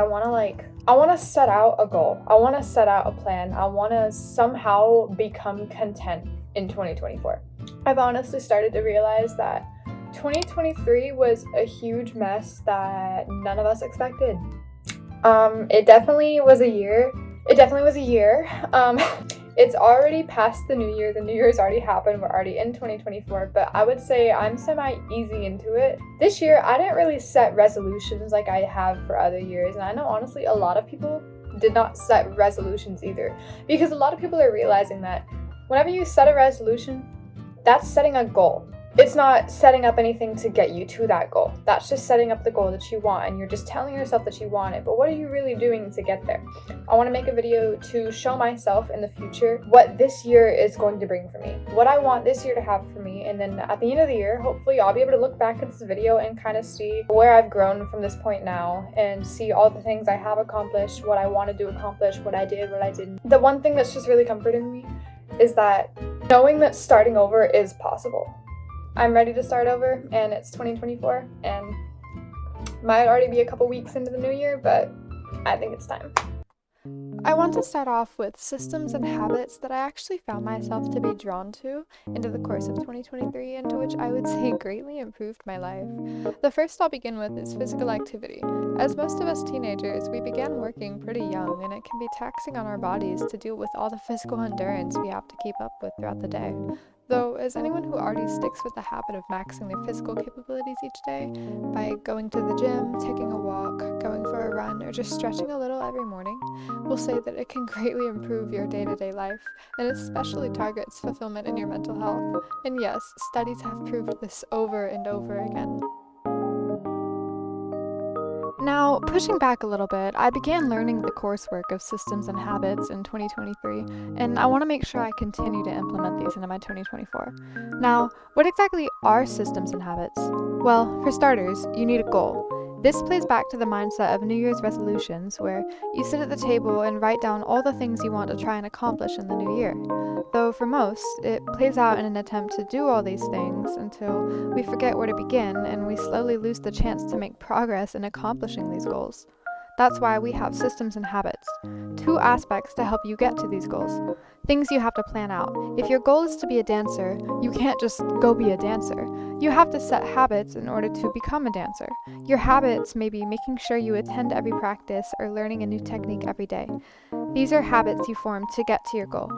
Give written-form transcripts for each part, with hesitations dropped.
I want to set out a goal. I want to set out a plan. I want to somehow become content in 2024. I've honestly started to realize that 2023 was a huge mess that none of us expected. It definitely was a year. It's already past the new year. The new year's already happened. We're already in 2024, but I would say I'm semi-easy into it. This year, I didn't really set resolutions like I have for other years, and I know honestly a lot of people did not set resolutions either, because a lot of people are realizing that whenever you set a resolution, that's setting a goal. It's not setting up anything to get you to that goal. That's just setting up the goal that you want, and you're just telling yourself that you want it, but what are you really doing to get there? I want to make a video to show myself in the future what this year is going to bring for me, what I want this year to have for me, and then at the end of the year, hopefully I'll be able to look back at this video and kind of see where I've grown from this point now, and see all the things I have accomplished, what I wanted to accomplish, what I did, what I didn't. The one thing that's just really comforting me is that knowing that starting over is possible. I'm ready to start over, and it's 2024, and might already be a couple weeks into the new year, but I think it's time. I want to start off with systems and habits that I actually found myself to be drawn to into the course of 2023, and to which I would say greatly improved my life. The first I'll begin with is physical activity. As most of us teenagers, we began working pretty young, and it can be taxing on our bodies to deal with all the physical endurance we have to keep up with throughout the day. Though, as anyone who already sticks with the habit of maxing their physical capabilities each day by going to the gym, taking a walk, going for a run, or just stretching a little every morning, will say that it can greatly improve your day-to-day life, and especially targets fulfillment in your mental health. And yes, studies have proved this over and over again. Now, pushing back a little bit, I began learning the coursework of systems and habits in 2023, and I want to make sure I continue to implement these into my 2024. Now, what exactly are systems and habits? Well, for starters, you need a goal. This plays back to the mindset of New Year's resolutions, where you sit at the table and write down all the things you want to try and accomplish in the new year. Though for most, it plays out in an attempt to do all these things until we forget where to begin, and we slowly lose the chance to make progress in accomplishing these goals. That's why we have systems and habits. Two aspects to help you get to these goals. Things you have to plan out. If your goal is to be a dancer, you can't just go be a dancer. You have to set habits in order to become a dancer. Your habits may be making sure you attend every practice or learning a new technique every day. These are habits you form to get to your goal.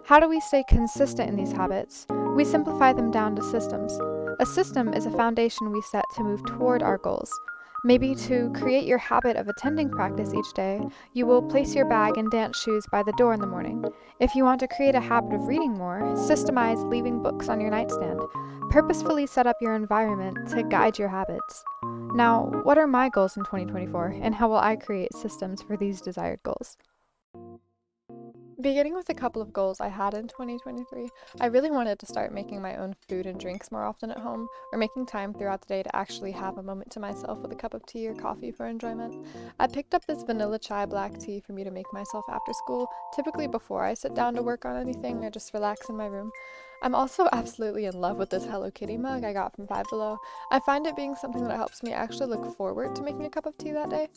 How do we stay consistent in these habits? We simplify them down to systems. A system is a foundation we set to move toward our goals. Maybe to create your habit of attending practice each day, you will place your bag and dance shoes by the door in the morning. If you want to create a habit of reading more, systemize leaving books on your nightstand. Purposefully set up your environment to guide your habits. Now, what are my goals in 2024, and how will I create systems for these desired goals? Beginning with a couple of goals I had in 2023, I really wanted to start making my own food and drinks more often at home, or making time throughout the day to actually have a moment to myself with a cup of tea or coffee for enjoyment. I picked up this vanilla chai black tea for me to make myself after school, typically before I sit down to work on anything or just relax in my room. I'm also absolutely in love with this Hello Kitty mug I got from Five Below. I find it being something that helps me actually look forward to making a cup of tea that day.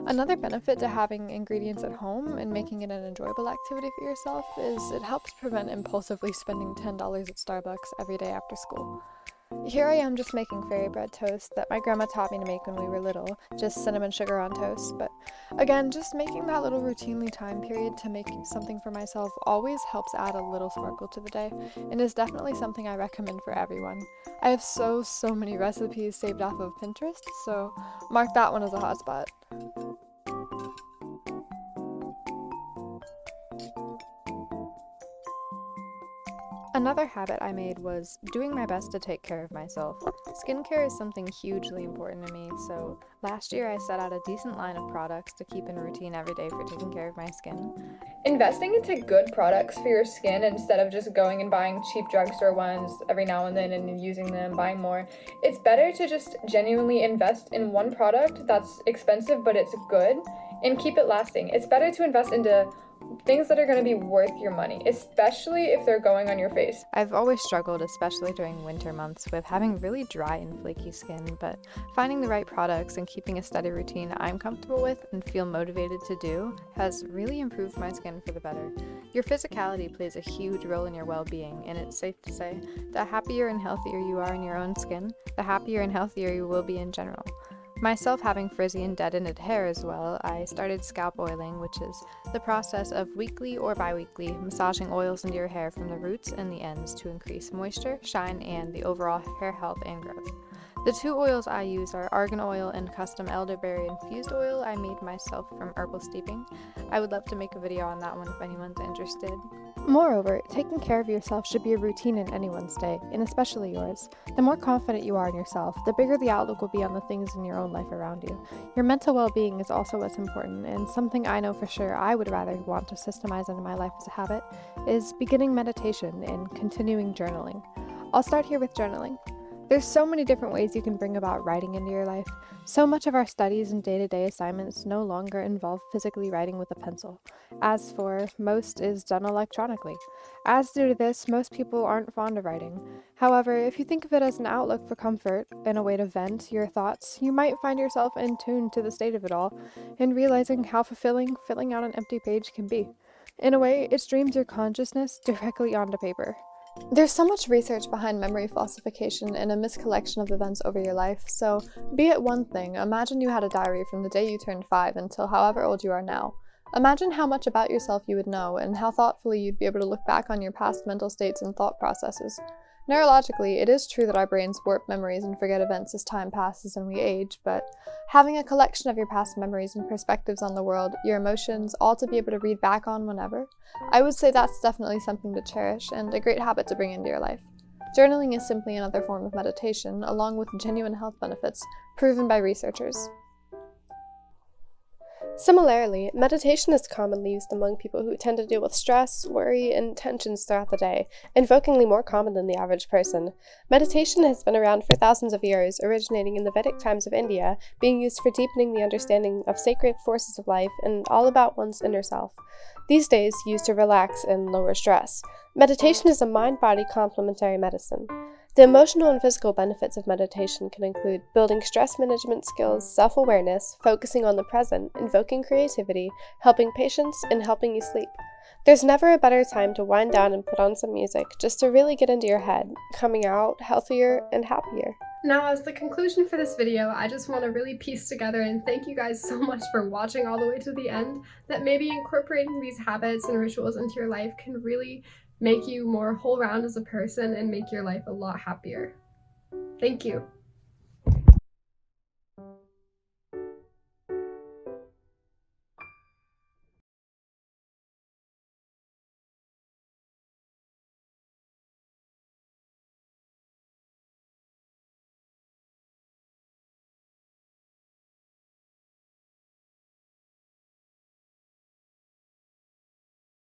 Another benefit to having ingredients at home and making it an enjoyable activity for yourself is it helps prevent impulsively spending $10 at Starbucks every day after school. Here I am just making fairy bread toast that my grandma taught me to make when we were little, just cinnamon sugar on toast, but again, just making that little routinely time period to make something for myself always helps add a little sparkle to the day, and is definitely something I recommend for everyone. I have so many recipes saved off of Pinterest, so mark that one as a hotspot. Another habit I made was doing my best to take care of myself. Skincare is something hugely important to me, so last year I set out a decent line of products to keep in routine every day for taking care of my skin. Investing into good products for your skin instead of just going and buying cheap drugstore ones every now and then and using them, buying more. It's better to just genuinely invest in one product that's expensive but it's good and keep it lasting. It's better to invest into things that are going to be worth your money, especially if they're going on your face. I've always struggled, especially during winter months, with having really dry and flaky skin, but finding the right products and keeping a steady routine I'm comfortable with and feel motivated to do has really improved my skin for the better. Your physicality plays a huge role in your well-being, and it's safe to say the happier and healthier you are in your own skin, the happier and healthier you will be in general. Myself having frizzy and dead-ended hair as well, I started scalp oiling, which is the process of weekly or bi-weekly massaging oils into your hair from the roots and the ends to increase moisture, shine, and the overall hair health and growth. The two oils I use are argan oil and custom elderberry infused oil I made myself from herbal steeping. I would love to make a video on that one if anyone's interested. Moreover, taking care of yourself should be a routine in anyone's day, and especially yours. The more confident you are in yourself, the bigger the outlook will be on the things in your own life around you. Your mental well-being is also what's important, and something I know for sure I would rather want to systemize into my life as a habit is beginning meditation and continuing journaling. I'll start here with journaling. There's so many different ways you can bring about writing into your life. So much of our studies and day-to-day assignments no longer involve physically writing with a pencil. As for most is done electronically. As due to this, most people aren't fond of writing. However, if you think of it as an outlet for comfort and a way to vent your thoughts, you might find yourself in tune to the state of it all and realizing how fulfilling filling out an empty page can be. In a way, it streams your consciousness directly onto paper. There's so much research behind memory falsification and a miscollection of events over your life, so be it one thing, imagine you had a diary from the day you turned 5 until however old you are now. Imagine how much about yourself you would know and how thoughtfully you'd be able to look back on your past mental states and thought processes. Neurologically, it is true that our brains warp memories and forget events as time passes and we age, but having a collection of your past memories and perspectives on the world, your emotions, all to be able to read back on whenever, I would say that's definitely something to cherish and a great habit to bring into your life. Journaling is simply another form of meditation, along with genuine health benefits, proven by researchers. Similarly, meditation is commonly used among people who tend to deal with stress, worry, and tensions throughout the day, invokingly more common than the average person. Meditation has been around for thousands of years, originating in the Vedic times of India, being used for deepening the understanding of sacred forces of life and all about one's inner self. These days, used to relax and lower stress. Meditation is a mind-body complementary medicine. The emotional and physical benefits of meditation can include building stress management skills, self-awareness, focusing on the present, invoking creativity, helping patience, and helping you sleep. There's never a better time to wind down and put on some music, just to really get into your head, coming out healthier and happier. Now, as the conclusion for this video, I just want to really piece together and thank you guys so much for watching all the way to the end, that maybe incorporating these habits and rituals into your life can really make you more whole round as a person and make your life a lot happier. Thank you.